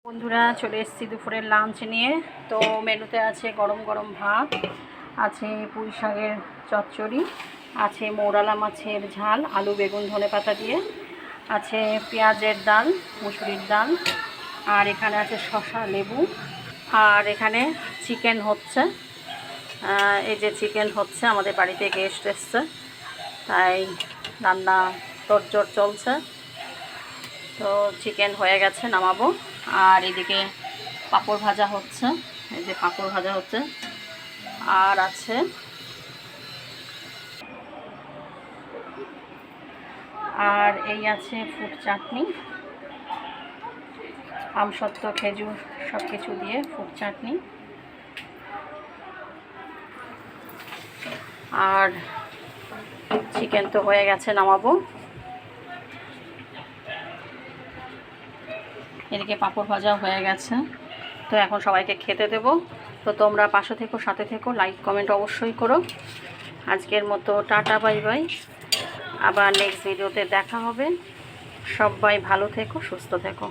বন্ধুরা চলে এসেছি দুপুরের লাঞ্চ নিয়ে। তো মেনুতে আছে গরম গরম ভাত, আছে পুঁই শাকের চচ্চড়ি, আছে মৌরালা মাছের ঝাল আলু বেগুন ধনেপাতা দিয়ে, আছে পেঁয়াজের ডাল মুসুরির ডাল, আর এখানে আছে শসা লেবু, আর এখানে চিকেন হচ্ছে। এই যে চিকেন হচ্ছে, আমাদের বাড়িতে গেস্ট এসছে তাই রান্না তোড়জোড় চলছে। তো চিকেন হয়ে গেছে, নামাবো। আর এদিকে পাঁপড় ভাজা হচ্ছে, এই যে পাঁপড় ভাজা হচ্ছে। আর আছে আর এই আছে ফুড চাটনি, আমসত্ত্ব খেজুর সব কিছু দিয়ে ফুড চাটনি। আর চিকেন তো হয়ে গেছে, নামাবো। এদিকে পাঁপড় ভাজা হয়ে গেছে, তো এখন সবাইকে খেতে দেব। তো তোমরা পাশে থেকো, সাথে থেকো, লাইক কমেন্ট অবশ্যই করো। আজকের মতো টাটা বাই বাই, আবার নেক্সট ভিডিওতে দেখা হবে। সবাই ভালো থেকো, সুস্থ থেকো।